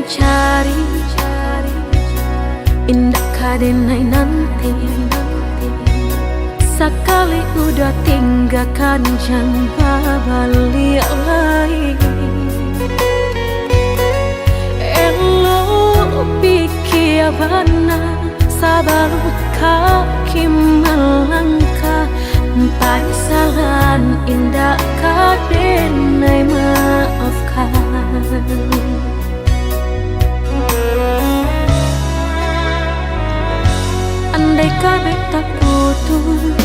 mencari indah kadenai nanti. Sekali udah tinggalkan jangan balik lagi. Elo pikir benar sebelum kaki melangkah. Paisalan indah kadenai maafkan. Andai kabeh tak putus,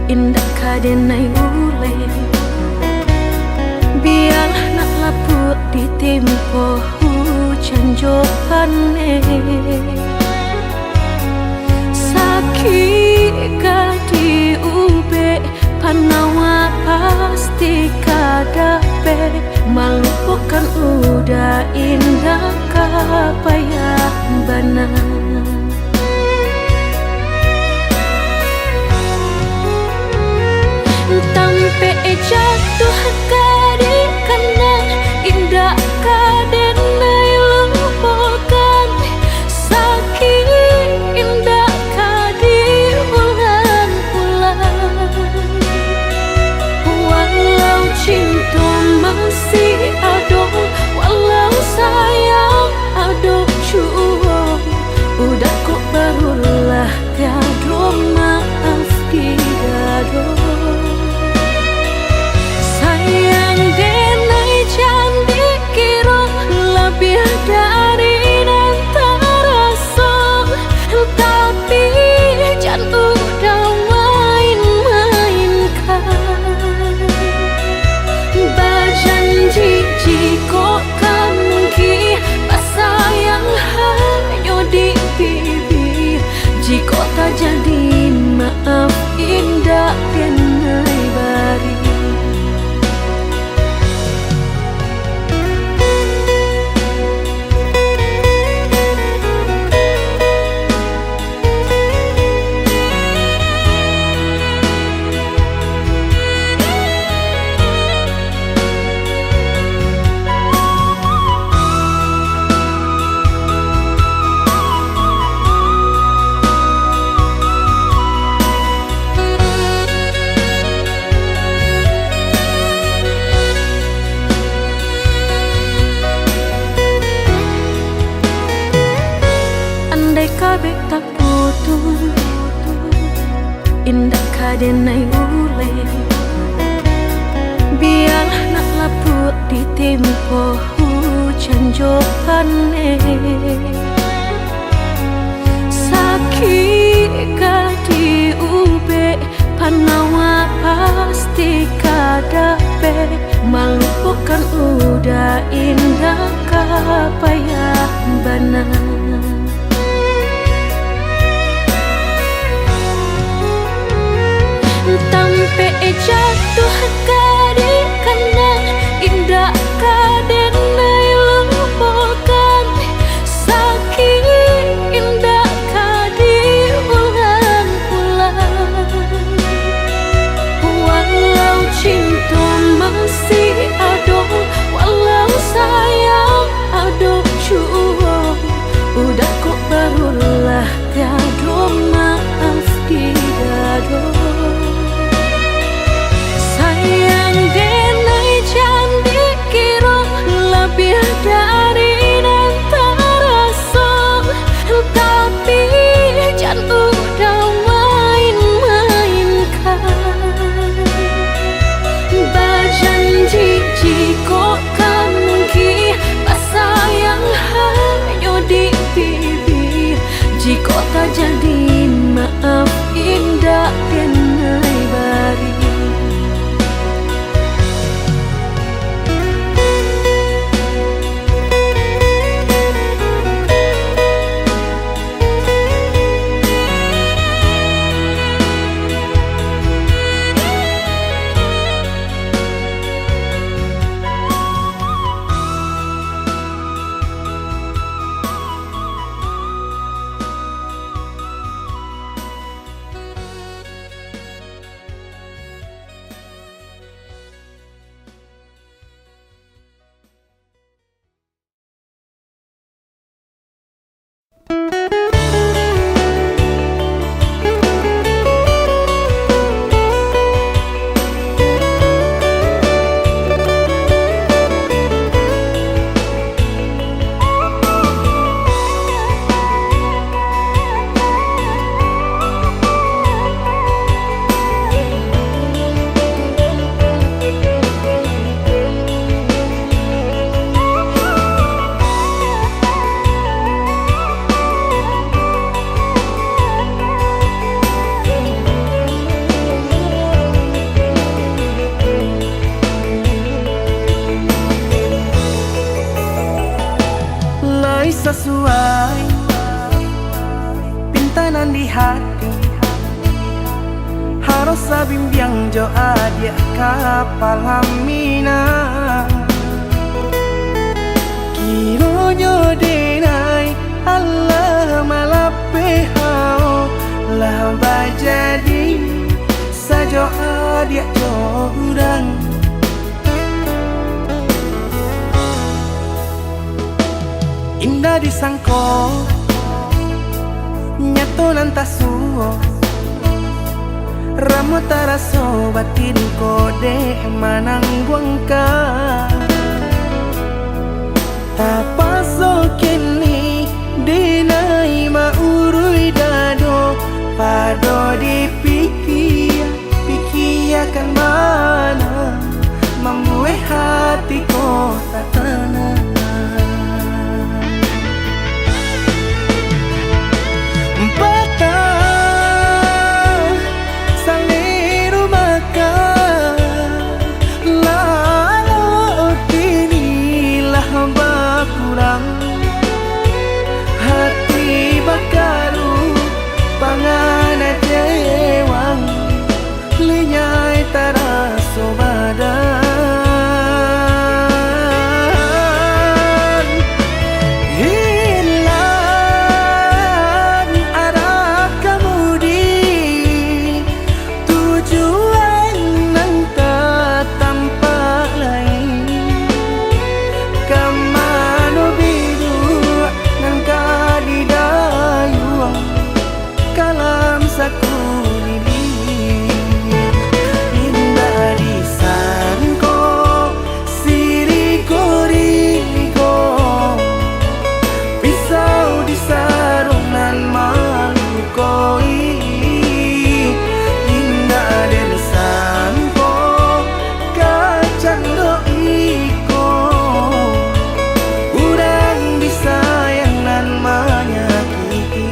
indah kadenai ule. Biarlah nak laput di tempo hujan jopane. Sakit kadi ube panawa pasti kadape. Melupakan udah indah kapayah benar. Tampe jatuh kadi kena indah kadenai lupakan. Sakit indah kadi ulang-ulang. Walau cinta masih ada, walau sayang ada jua, udah kok barulah tiada maaf didado. Sayang denai jangan dikira lebih dari nanti rasa. Tapi jangan udah main-mainkan. Berjanji jika kamu sayang hanya di bibir. Jika tak jadi maaf indah denai bari. Andai kabeh tak putus, indah kadenai ule. Biarlah nak laput di tempo hujan jopane. Sakit kadi ube panawa pasti kadape. Melupakan udah indah kapayah benar. Tampe jatuh kadi kena indah kadenai lupakan. Sakit indah kadi ulang-ulang. Walau cinta masih ada, walau sayang ada jua, udah kok barulah tiada maaf didado. Sayang hati. Harus bimbang jo adia kapal hamina. Kironyo denai Allah malape hao lah bajadi sajo adia jo urang. Indah disangko nyato nantasuo Ramo taraso batin kode manang guangka. Tapaso kini denai maurui dado pado dipikir pikirkan mana membuat hatiku tak tenang. Hati bakaru pangana jewang linyai taraso badan. Hilang arah kemudi tujuan nang tak tampak lain. Kamano biru nang kadidayuang kalam sakulili. Indah disangko siriko-riko pisau di sarungan malukoi. Indah disangko kacang doiko urang disayang nan menyakiti.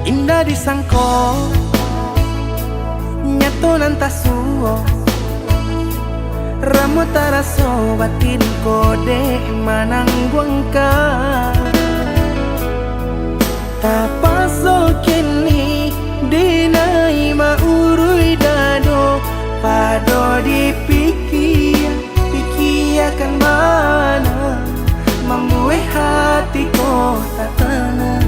Indah disangko nyato nantasuo Ramo taraso batin kode manang guangka. Tapaso kini denai maurui dado pado dipikir pikirkan mana membuat hatiku tak tenang.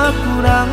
Kurang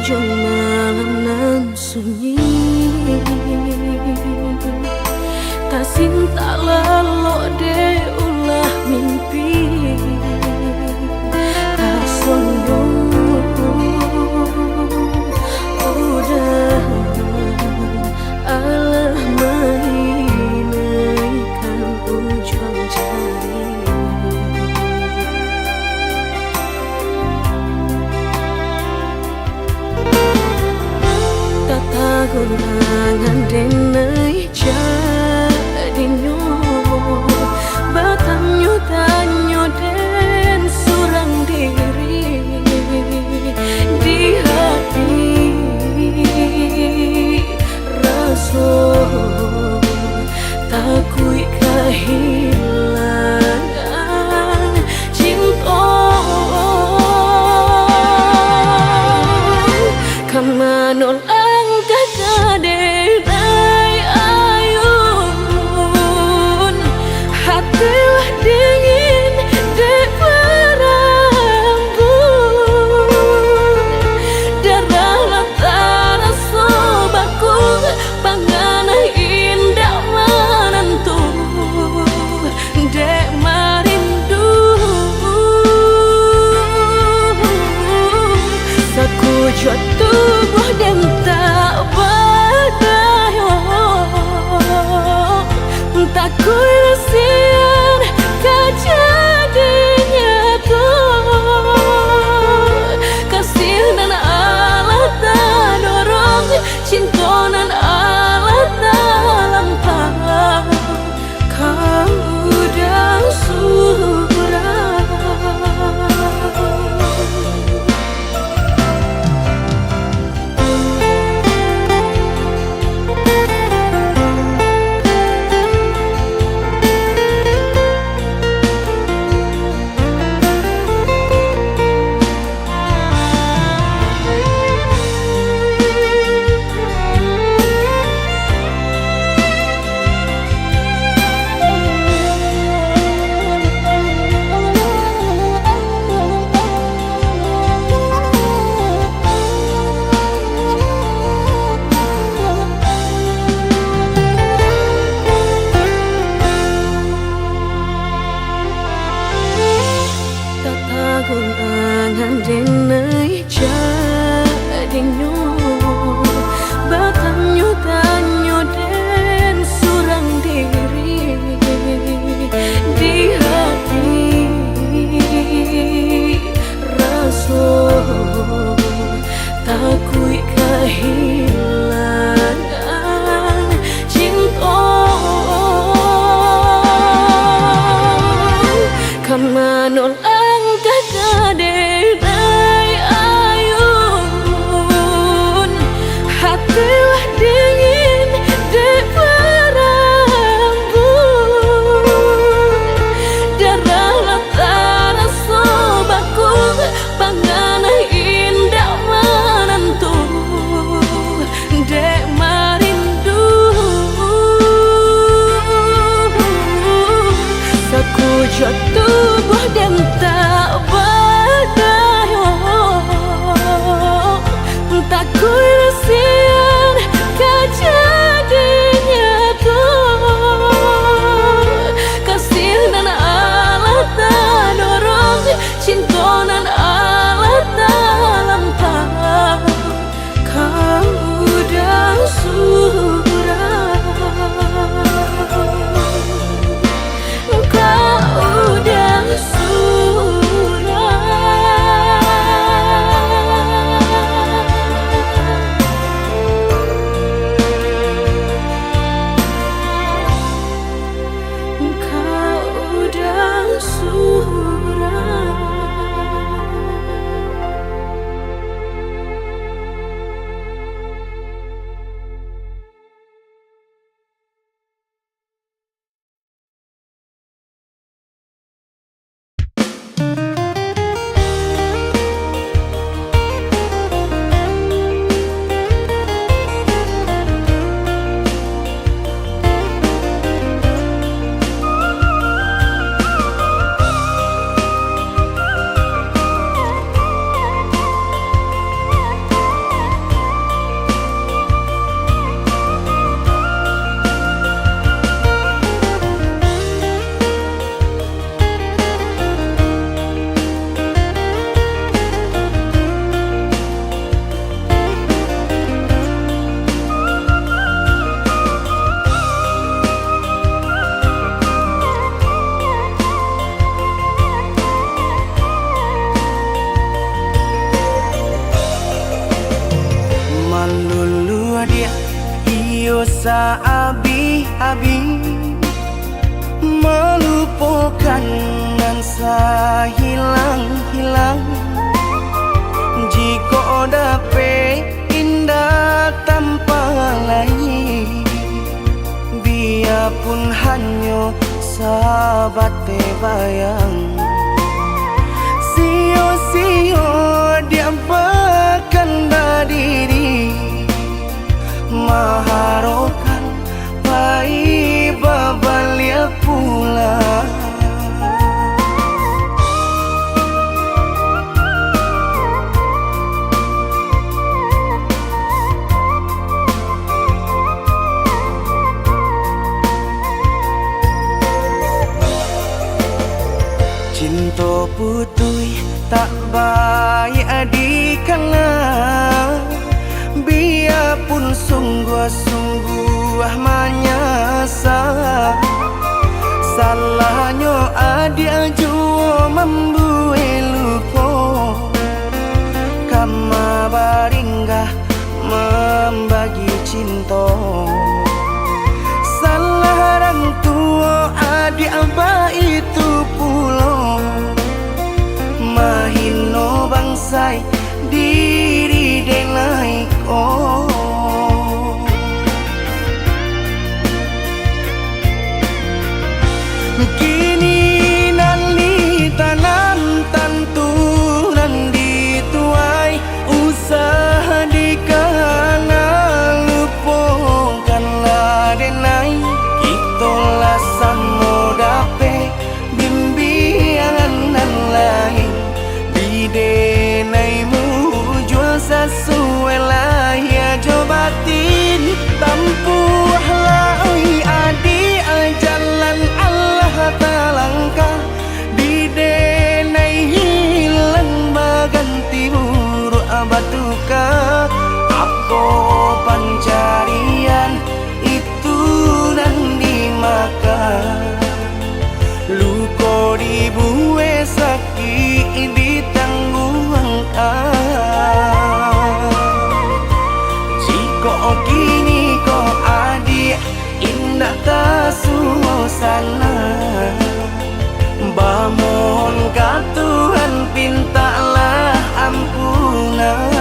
ujung malam nan sunyi, tak cinta lalu de ulah mimpi, tak sombong udah alah mainkan ujung jari. Gulangan denai jadinyo batanyo tanyo den surang diri di hati raso takui kehilangan cinta kamanol tubuh dan tak berdaya, tak kuisian kejadiannya tuh kasih dan Allah tak dorong cinta dan Allah tak lampau kau udah surah. Gulangan denai jadinyo batanyo tanyo den surang diri di hati raso takui kehilangan cinta kamanol tubuh dan tak berdaya, sa abi-abi, melupakan nan sa hilang-hilang. Jika dapat indah tanpa lain, biarpun hanya sahabat bayang. Sio-sio diampakan diri, maharokan pai babalia pula. Cinta putui tak baik adikana, biarpun sungguh-sungguh menyasa. Salahnya adik jua membuat lupa, kama baringgah membagi cinta. Salah orang tua adik abah itu pulau, mahino bangsai diri denai ko. Kini nali tanam tantu nan dituai, usaha dikana lupakanlah denai. Itolah samo dape bimbingan nan lain, di denaimu jual sesuai lah ya jobatin. Tampuhlah oi adi jalan Allah talangkah, di denai hilang baganti buruk abatuka. Apa pencarian itu dan dimakan, luka dibuat sakit ditanggung. Jika kini kau adik indah tak suasana, bamohon ka Tuhan pintalah ampunan.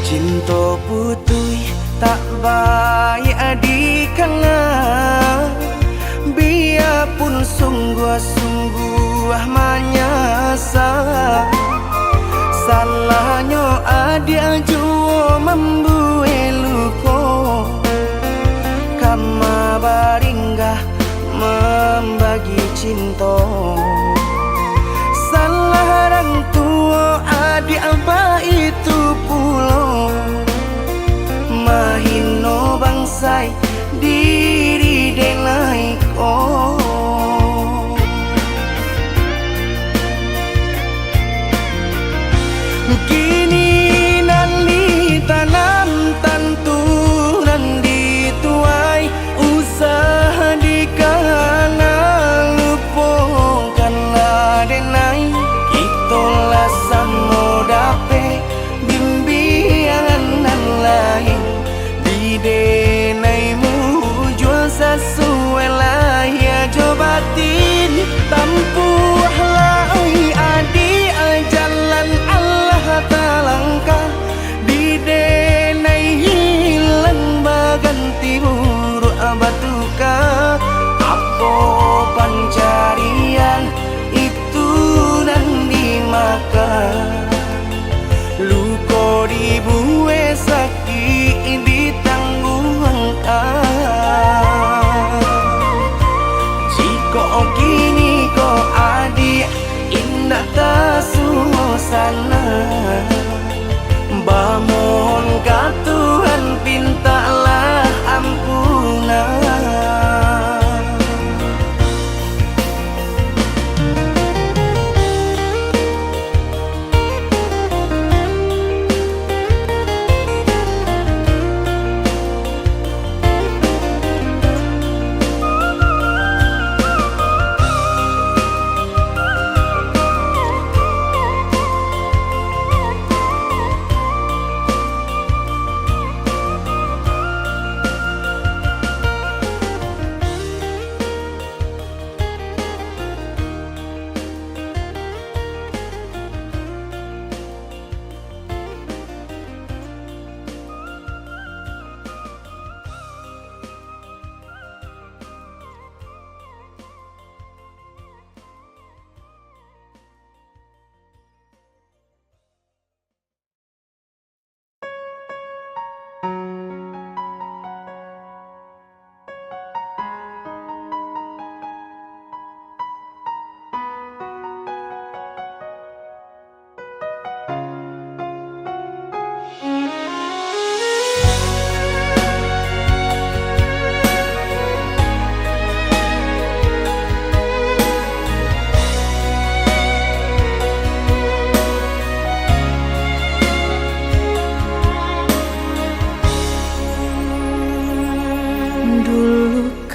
Cinta putui tak baik adikana, biarpun sungguh-sungguh menyasa. Salahnya adik jua membuat luka, kama baringgah membagi cinta. Salah orang tua adik abah itu pulau, mahino bangsai diri denai ko. Kini nali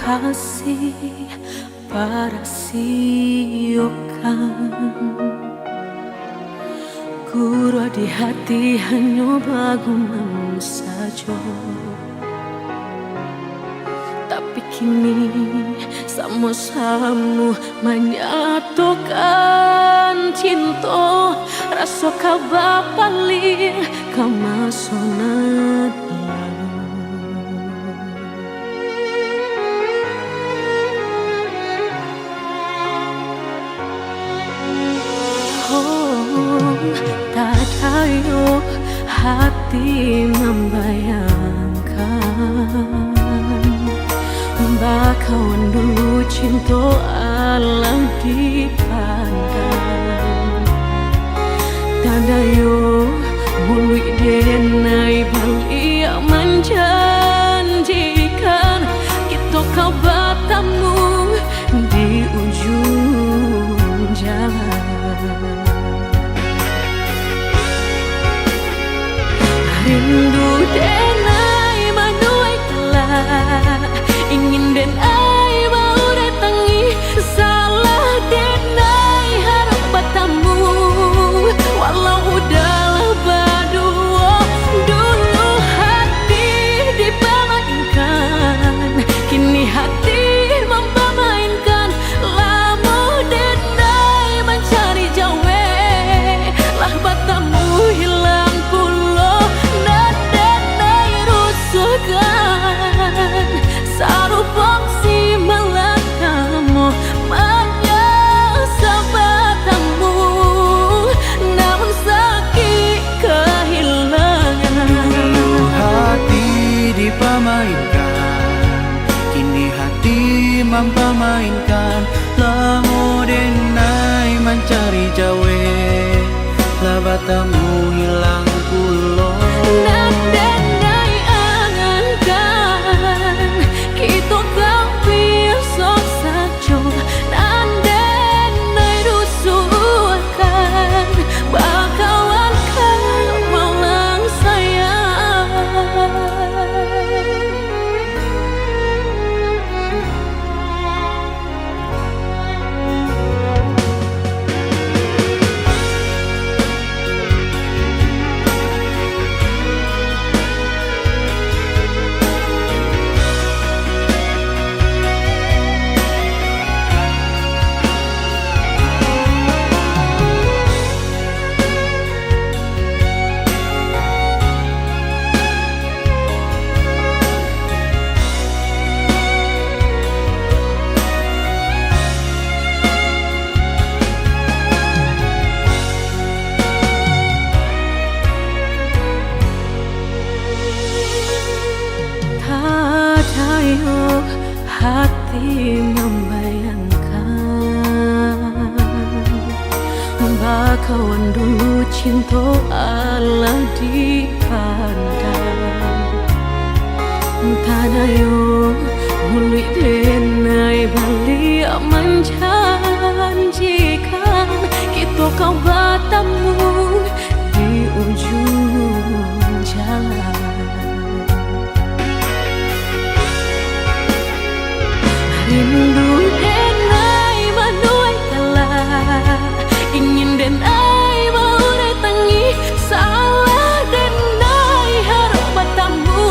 kasih para siokan Guru di hati hanya bagumam saja. Tapi kini sama-sama menyatukan cinta rasa kabar paling kemasonan. Tak tahu hati membayangkan bakawan dulu cinta alam dipandang. Tanda yo bului denai bali menjanjikan kita kau bertemu di ujung jalan. Rindu denai manuai telah ingin denai mau datangi salah denai harap bertemu walau udahlah berdua dulu hati dipermainkan kini hati mempermainkan lama denai mencari jawe lah bertemu hilang pulau dan denai rusuhkan sarupang si melakamu menyesal bertemu namun sakit kehilangan. Hati dipermainkan, kini hati mempermainkan. Lamo denai mencari jawe, lah bertemu hilang pulau. Dan denai angankan kita kau besok saja. Dan denai rusuhkan bakawan kau malang sayang. Hati membayangkan bakawan dulu cinta Allah dipandang. Tanah yo mulut denai bali menjanjikan kita kau bertemu di ujung jalan. Rindu denai manuai telah ingin denai mau datangi salah denai harap bertemu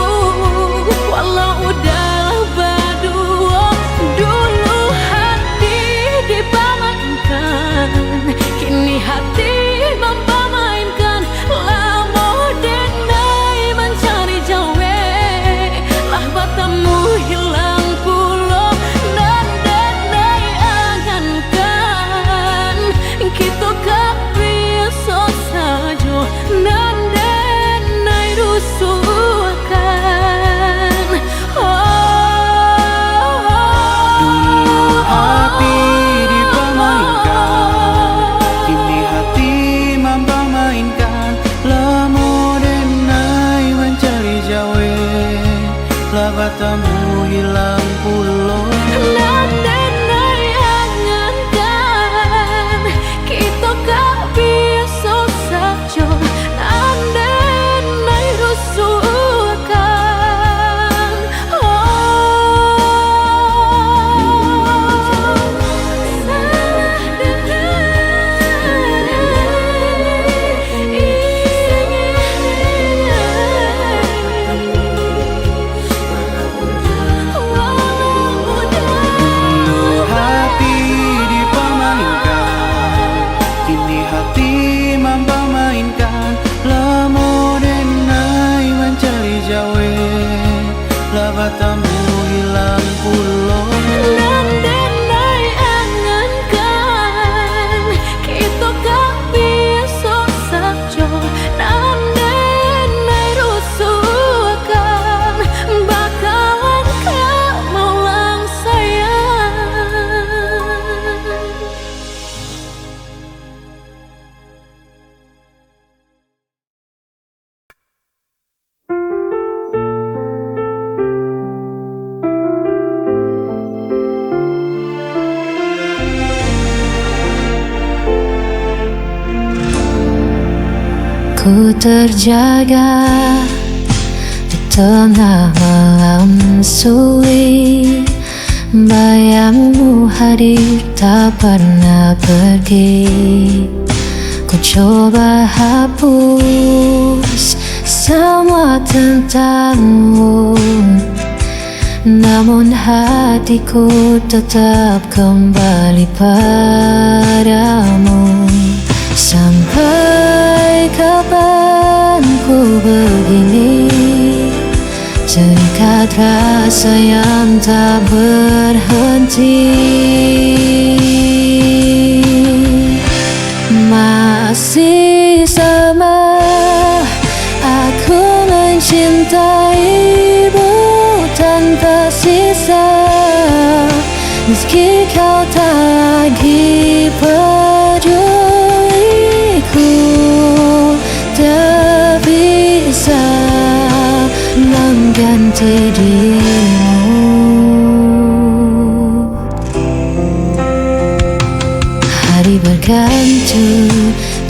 walau udahlah berdua dulu hati dipermainkan kini hati mempermainkan lama denai mencari jawe lah bertemu hilang pulau. Kita kau besok saja dan denai rusuhkan. Dulu hati dipermainkan, kini hati mempermainkan. Lamo denai mencari jawe, lah bertemu hilang pulau. Dan denai angankan kita kau besok saja dan denai rusuhkan. batamu hilang pulau. Nandenai angankan kita gak bisa saja. Nandenai rusuhkan bakalan gak maulang sayang. Ku terjaga di tengah malam sulit, bayangmu hadir tak pernah pergi. Ku coba hapus semua tentangmu, namun hatiku tetap kembali padamu. Sampai kapan ku begini, terikat rasa yang tak berhenti. Masih sama aku mencintaimu tanpa sisa, meski kau tak lagi peduliku. Tak bisa mengganti dirimu. Hari berganti,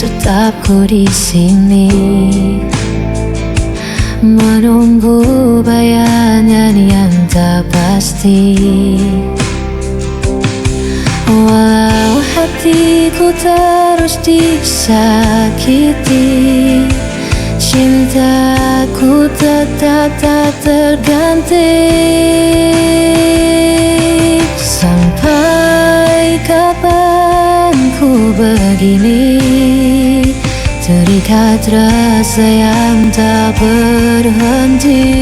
tetap ku di sini, menunggu bayangan yang tak pasti. Walau hatiku terus disakiti, cintaku tetap tak terganti. Sampai kapan ku begini, terikat rasa yang tak berhenti.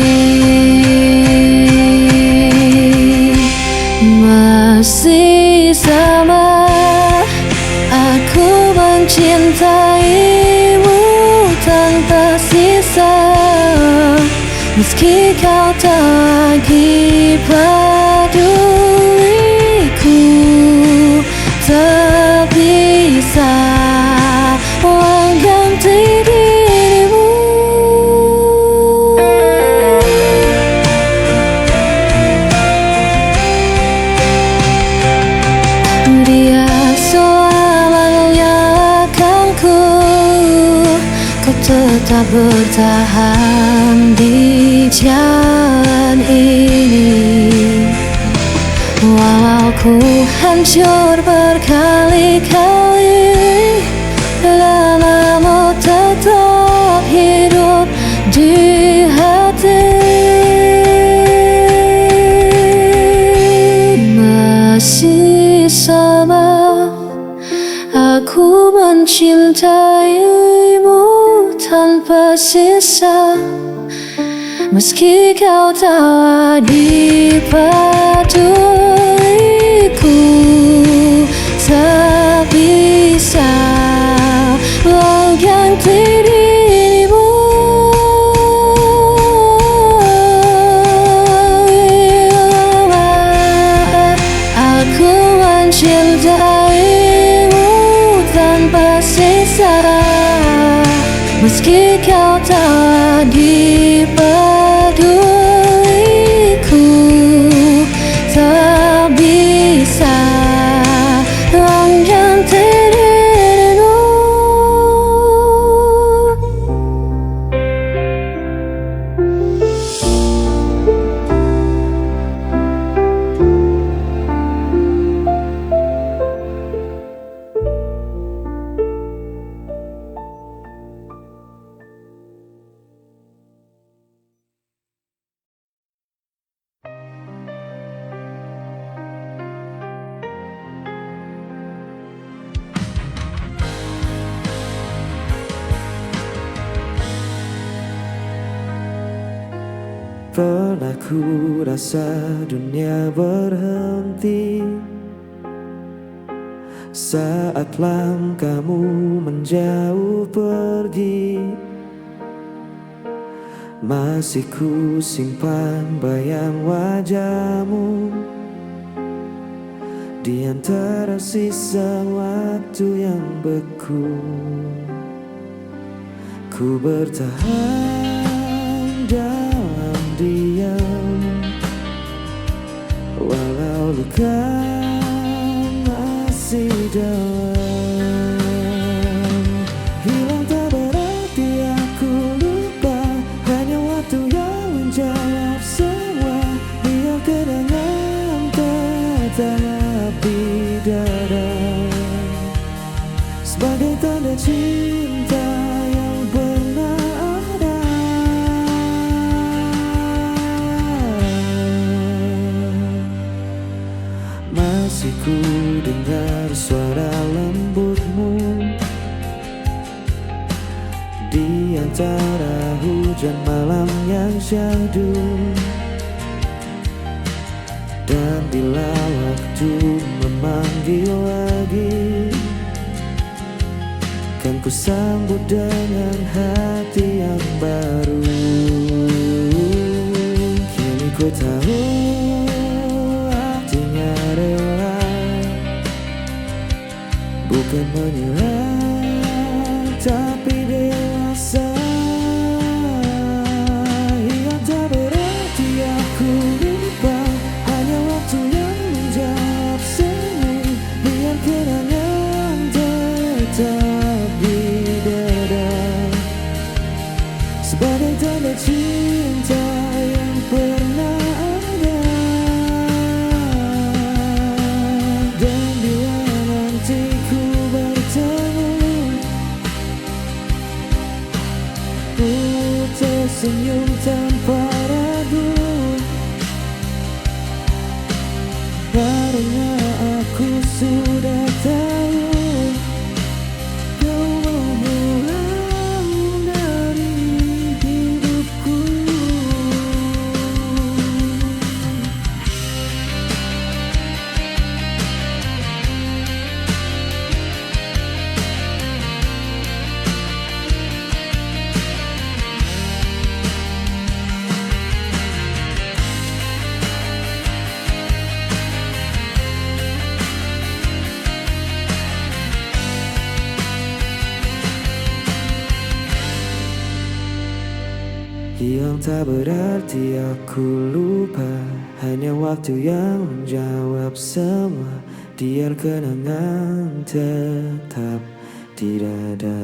Masih sama aku mencintaimu tanpa sisa, meski kau tak lagi peduliku. Tak bisa mengganti dirimu. Dia selamanya akan ku tetap bertahan di jalan ini. Walau ku hancur berkali-kali, lamamu tetap hidup di hati. Masih sama aku mencintaimu tanpa sisa, meski kau tak lagi peduliku. Tak bisa mengganti dirimu. Aku mencintaimu tanpa sisa, meski kau tak lagi peduliku. Tak Pernah ku rasa dunia berhenti saat langkahmu menjauh pergi. Masih ku simpan bayang wajahmu di antara sisa waktu yang beku. Ku bertahan dalam diam, walau luka masih dalam. Hilang tak berarti aku lupa, hanya waktu yang menjawab semua. Biar kenangan tetap di dada, sebagai tanda cinta yang pernah ada. Masih ku dengar suara lembutmu di antara hujan malam yang syahdu. Dan bila waktu memanggil lagi, kan ku sambut dengan hati yang baru. Kini ku tahu artinya rela, bukan menyerah tapi dewasa. Hilang tak berarti aku lupa, hanya waktu yang menjawab semua. Biar kenangan tetap di dada, sebagai tanda cinta yang pernah ada. Dan bila nanti ku bertemu, ku tersenyum tanpa ragu, karena aku sudah tahu kau menghilang dari hidupku. Hilang tak berarti aku lupa, hanya waktu yang menjawab semua. Biar kenangan tetap di dada.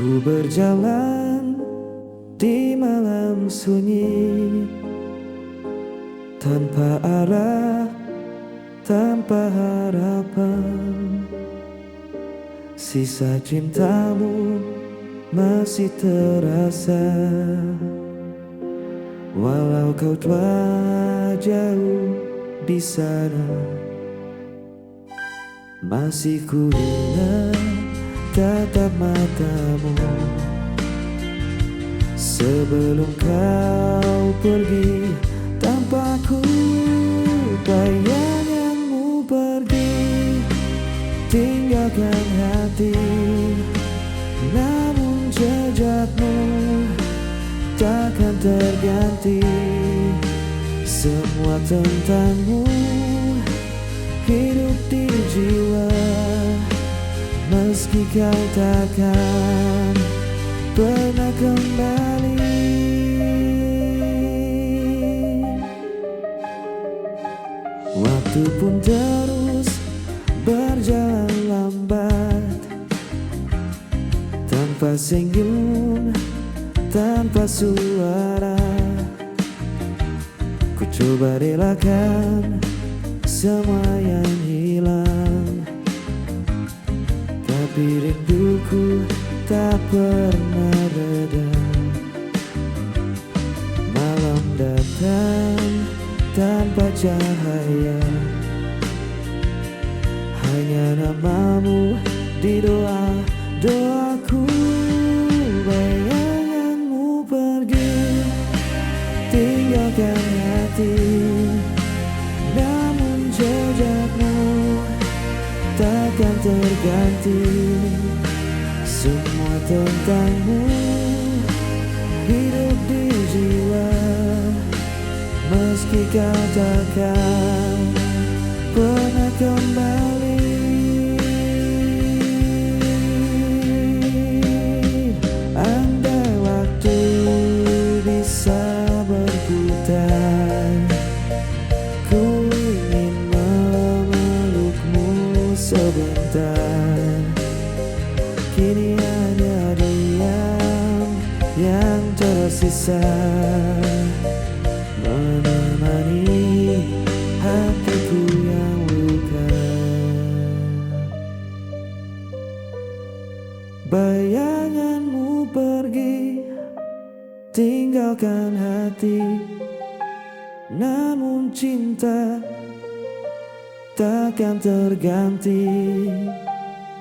Ku berjalan di malam sunyi, tanpa arah, tanpa harapan. Sisa cintamu masih terasa, walau kau telah jauh di sana. Masih ku ingat tatap matamu sebelum kau pergi, tanpa ku bayanganmu pergi, tinggalkan hati. Namun jejakmu takkan terganti, semua tentangmu hidup di jiwa. Meski kau takkan pernah kembali, waktu pun terus berjalan lambat, tanpa senyum, tanpa suara. Ku coba relakan semua yang hilang, tapi rinduku tak pernah reda. Malam datang tanpa cahaya, hanya namamu di doaku. Bayanganmu pergi, tinggalkan hati, namun jejakmu takkan terganti. Semua tentangmu hidup di jiwa, meski kau takkan pernah kembali. Andai waktu bisa berputar, ku ingin memelukmu sebentar. Kini hanya diam yang tersisa, menemani hatiku yang luka. Bayanganmu pergi, tinggalkan hati, namun cinta takkan terganti.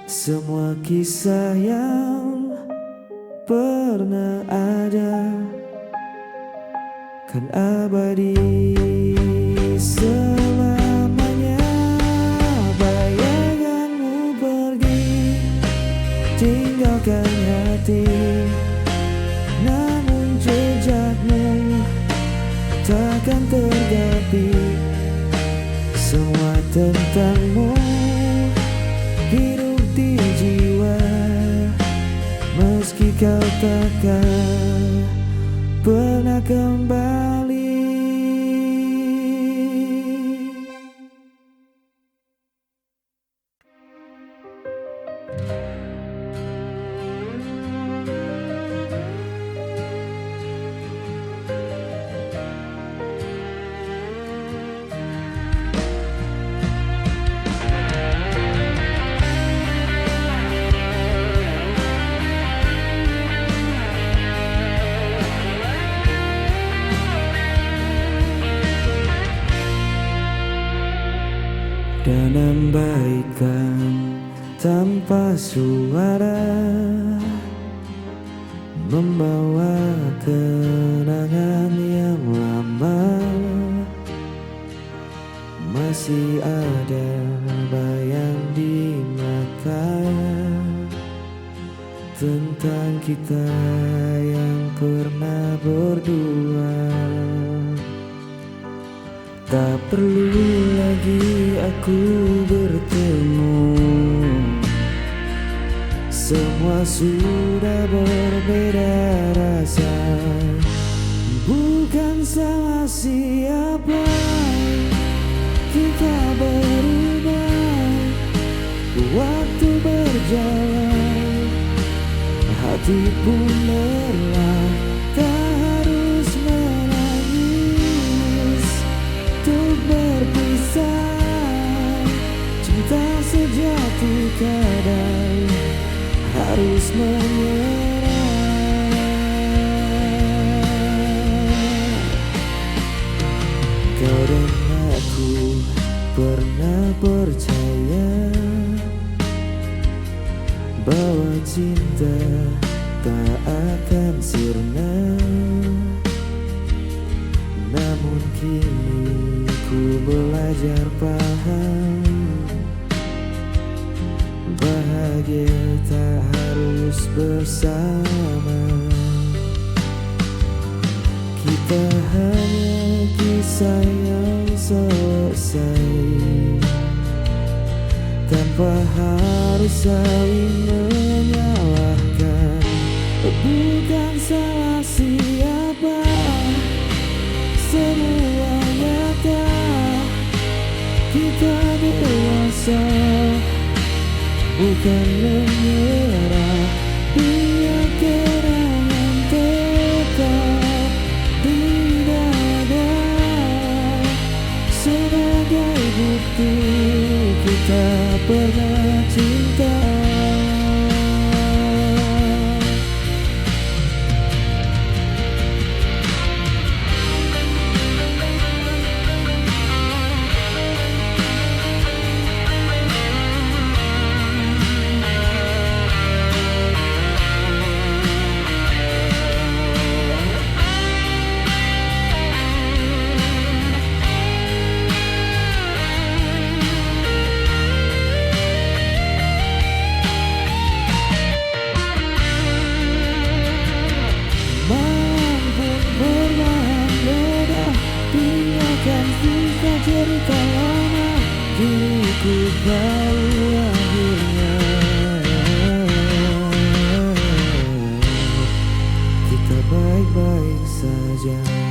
Semua kisah yang pernah ada kan abadi selamanya. Bayanganmu pergi, tinggalkan hati, namun jejakmu takkan terganti. Semua tentangmu hidup di jiwa, meski kau takkan pernah kembali. Dan ambaikan tanpa suara, membawa kenangan yang lama. Masih ada bayang di mata tentang kita yang pernah berdua. Tak perlu lagi aku bertemu, semua sudah berbeda rasa. Bukan salah siapa, kita berubah. Waktu berjalan, hati pun lelah. Tak harus menangis untuk berpisah. Cinta sejati kadang harus menyerah. Kau dan aku pernah percaya bahwa cinta tak akan sirna. Namun kini ku belajar paham, bahagia tak harus bersama. Kita hanya kisah yang selesai, tanpa harus saling menyalahkan. Bukan salah siapa, semua nyata. Kita dewasa, bukan menyerah. Biar kenangan tetap di dada sebagai bukti kita pernah cinta. Sisa cerita lama, kini ku tahu akhirnya kita baik-baik saja.